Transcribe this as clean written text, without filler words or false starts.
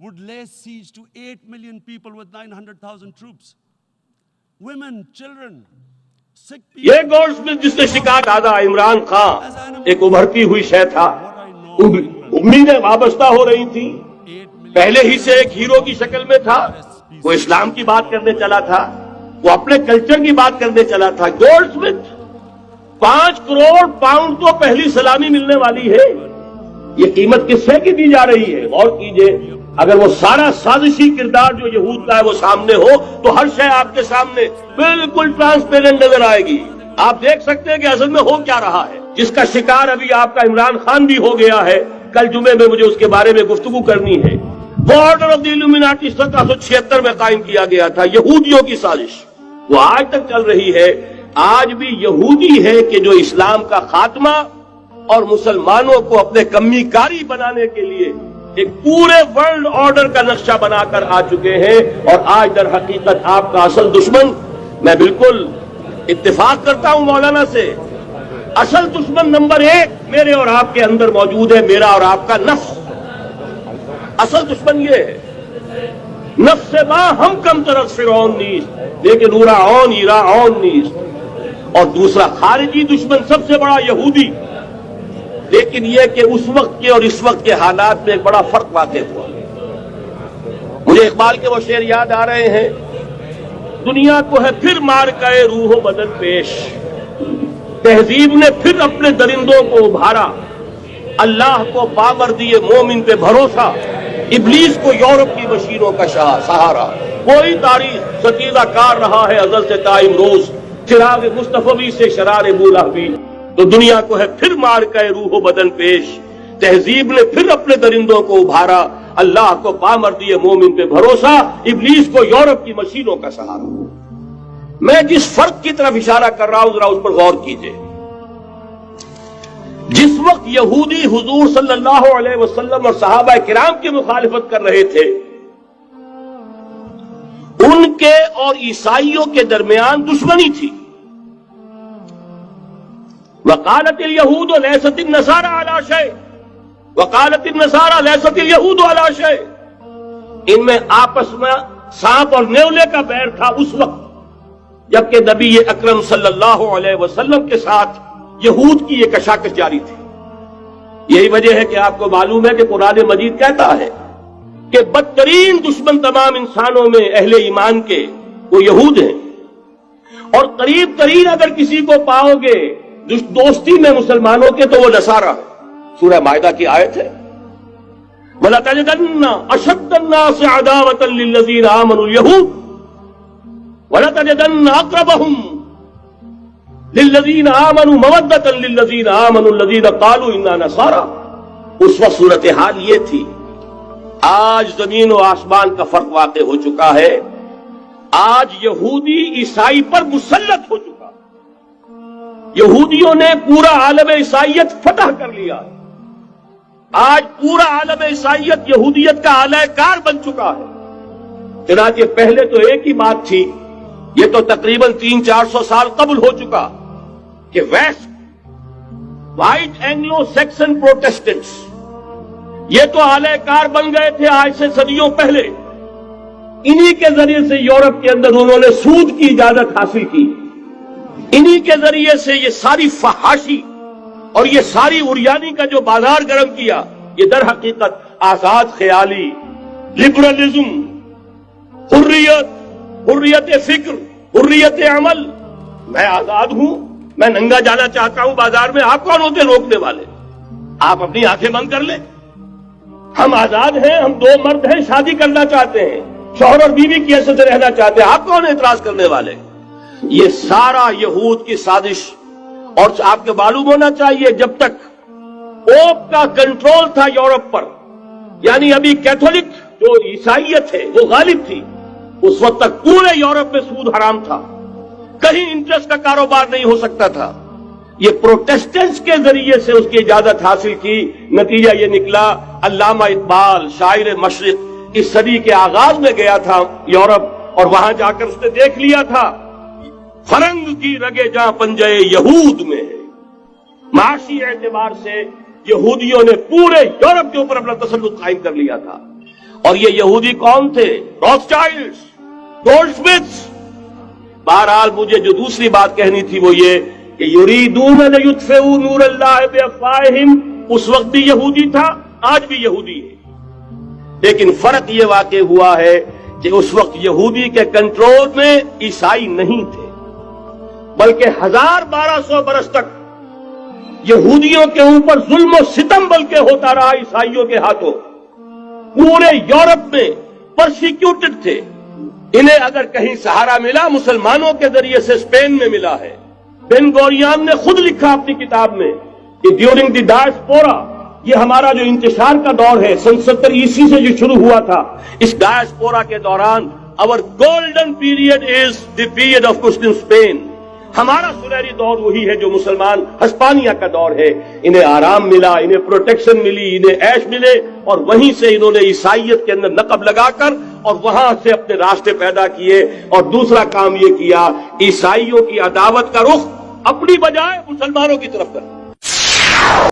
would lay siege to 8 million people with 900,000 troops. Women, children, sick people. یہ گولڈسمتھ جس نے شکار ڈالا عمران خان ایک ابھرتی ہوئی شے تھا، امیدیں وابستہ ہو رہی تھی، پہلے ہی سے ایک ہیرو کی شکل میں تھا، وہ اسلام کی بات کرنے چلا تھا، وہ اپنے کلچر کی بات کرنے چلا تھا۔ گولڈسمتھ 5 کروڑ پاؤنڈ تو پہلی سلامی ملنے والی ہے، یہ قیمت کس سے کی دی جا رہی ہے؟ غور کیجئے، اگر وہ سارا سازشی کردار جو یہود کا ہے وہ سامنے ہو تو ہر شے آپ کے سامنے بالکل ٹرانسپیرنٹ نظر آئے گی، آپ دیکھ سکتے ہیں کہ اصل میں ہو کیا رہا ہے، جس کا شکار ابھی آپ کا عمران خان بھی ہو گیا ہے۔ کل جمعے میں مجھے اس کے بارے میں گفتگو کرنی ہے۔ وہ آرڈر آف دی الومناٹی 1776 میں قائم کیا گیا تھا، یہودیوں کی سازش، وہ آج تک چل رہی ہے۔ آج بھی یہودی ہے کہ جو اسلام کا خاتمہ اور مسلمانوں کو اپنے کمی کاری بنانے کے لیے ایک پورے ورلڈ آرڈر کا نقشہ بنا کر آ چکے ہیں، اور آج در حقیقت آپ کا اصل دشمن، میں بالکل اتفاق کرتا ہوں مولانا سے، اصل دشمن نمبر 1 میرے اور آپ کے اندر موجود ہے، میرا اور آپ کا نفس۔ اصل دشمن یہ ہے، نفس ما ہم کم طرف فرعون نیست لیکن اورا اون ایرا اون نیست، اور دوسرا خارجی دشمن سب سے بڑا یہودی۔ لیکن یہ کہ اس وقت کے اور اس وقت کے حالات میں ایک بڑا فرق واقع ہوا۔ مجھے اقبال کے وہ شعر یاد آ رہے ہیں، دنیا کو ہے پھر مار کئے روح و بدن پیش، تہذیب نے پھر اپنے درندوں کو ابھارا، اللہ کو پامردی مومن پہ بھروسہ، ابلیس کو یورپ کی مشینوں کا سہارا، کوئی تاریخ ستیزہ کار رہا ہے ازل سے تا امروز، چراغ مصطفی سے شرار بولہبی، تو دنیا کو ہے پھر مار کئے روح و بدن پیش، تہذیب نے پھر اپنے درندوں کو ابھارا، اللہ کو پامردی مومن پہ بھروسہ، ابلیس کو یورپ کی مشینوں کا سہارا۔ میں جس فرق کی طرف اشارہ کر رہا ہوں ذرا اس پر غور کیجئے۔ جس وقت یہودی حضور صلی اللہ علیہ وسلم اور صحابہ کرام کی مخالفت کر رہے تھے، ان کے اور عیسائیوں کے درمیان دشمنی تھی۔ وقالت اليہود لیست النصارى علی شیء وقالت النصارى لیست اليہود علی شیء، ان میں آپس میں سانپ اور نیولے کا بیر تھا اس وقت جبکہ نبی اکرم صلی اللہ علیہ وسلم کے ساتھ یہود کی یہ کشاکش جاری تھی۔ یہی وجہ ہے کہ آپ کو معلوم ہے کہ قرآن مجید کہتا ہے کہ بدترین دشمن تمام انسانوں میں اہل ایمان کے وہ یہود ہیں، اور قریب ترین اگر کسی کو پاؤ گے دوستی میں مسلمانوں کے تو وہ نصارہ۔ سورہ مائدہ کی آیت ہے، وَلَتَجِدَنَّ أَشَدَّ النَّاسِ عَدَاوَةً لِلَّذِينَ آمَنُوا الْيَهُودَ وَلَتَجِدَنَّ أَقْرَبَهُمْ لِلَّذِينَ آمَنُوا مَوَدَّةً لِلَّذِينَ آمَنُوا الَّذِينَ قَالُوا إِنَّا نَصَارَى۔ اس وقت صورتحال یہ تھی۔ آج زمین و آسمان کا فرق واقع ہو چکا ہے، آج یہودی عیسائی پر مسلط ہو چکا، یہودیوں نے پورا عالم عیسائیت فتح کر لیا، آج پورا عالم عیسائیت یہودیت کا اعلی کار بن چکا ہے۔ چنانچہ پہلے تو ایک ہی بات تھی، یہ تو تقریباً 300-400 سال قبل ہو چکا کہ west white Anglo Saxon Protestants یہ تو اعلی کار بن گئے تھے آج سے صدیوں پہلے، انہی کے ذریعے سے یورپ کے اندر انہوں نے سود کی اجازت حاصل کی، انہی کے ذریعے سے یہ ساری فحاشی اور یہ ساری اریانی کا جو بازار گرم کیا، یہ در حقیقت آزاد خیالی، لبرلزم، حریت فکر، حریت عمل، میں آزاد ہوں، میں ننگا جانا چاہتا ہوں بازار میں، آپ کون ہوتے روکنے والے؟ آپ اپنی آنکھیں بند کر لیں، ہم آزاد ہیں، ہم 2 مرد ہیں، شادی کرنا چاہتے ہیں، شوہر اور بیوی کی حیثیت سے رہنا چاہتے ہیں، آپ کون اعتراض کرنے والے؟ یہ سارا یہود کی سازش، اور آپ کو معلوم ہونا چاہیے جب تک پوپ کا کنٹرول تھا یورپ پر، یعنی ابھی کیتھولک جو عیسائیت ہے وہ غالب تھی، اس وقت تک پورے یورپ میں سود حرام تھا، کہیں انٹرسٹ کا کاروبار نہیں ہو سکتا تھا۔ یہ پروٹیسٹنٹس کے ذریعے سے اس کی اجازت حاصل کی، نتیجہ یہ نکلا، علامہ اقبال شاعر مشرق اس صدی کے آغاز میں گیا تھا یورپ، اور وہاں جا کر اس نے دیکھ لیا تھا فرنگ کی رگے جہاں پنجے یہود میں ہے۔ معاشی اعتبار سے یہودیوں نے پورے یورپ کے اوپر اپنا تسلط قائم کر لیا تھا، اور یہ یہودی کون تھے؟ روتھشائلڈز، گولڈسمتھس۔ بہرحال مجھے جو دوسری بات کہنی تھی وہ یہ کہ یریدون لیطفئوا نور اللہ بافواہہم، اس وقت بھی یہودی تھا، آج بھی یہودی ہے، لیکن فرق یہ واقع ہوا ہے کہ اس وقت یہودی کے کنٹرول میں عیسائی نہیں تھے، بلکہ 1200 برس تک یہودیوں کے اوپر ظلم و ستم بلکہ ہوتا رہا عیسائیوں کے ہاتھوں۔ پورے یورپ میں پرسیکیوٹڈ تھے۔ انہیں اگر کہیں سہارا ملا مسلمانوں کے ذریعے سے اسپین میں ملا ہے۔ بن گوریان نے خود لکھا اپنی کتاب میں کہ ڈیورنگ دی ڈائسپورا، یہ ہمارا جو انتشار کا دور ہے 70 عیسوی سے جو شروع ہوا تھا، اس ڈائسپورا کے دوران our golden period is the period of Christian Spain۔ ہمارا سنہری دور وہی ہے جو مسلمان ہسپانیہ کا دور ہے۔ انہیں آرام ملا، انہیں پروٹیکشن ملی، انہیں عیش ملے، اور وہیں سے انہوں نے عیسائیت کے اندر نقب لگا کر اور وہاں سے اپنے راستے پیدا کیے۔ اور دوسرا کام یہ کیا، عیسائیوں کی عداوت کا رخ اپنی بجائے مسلمانوں کی طرف کر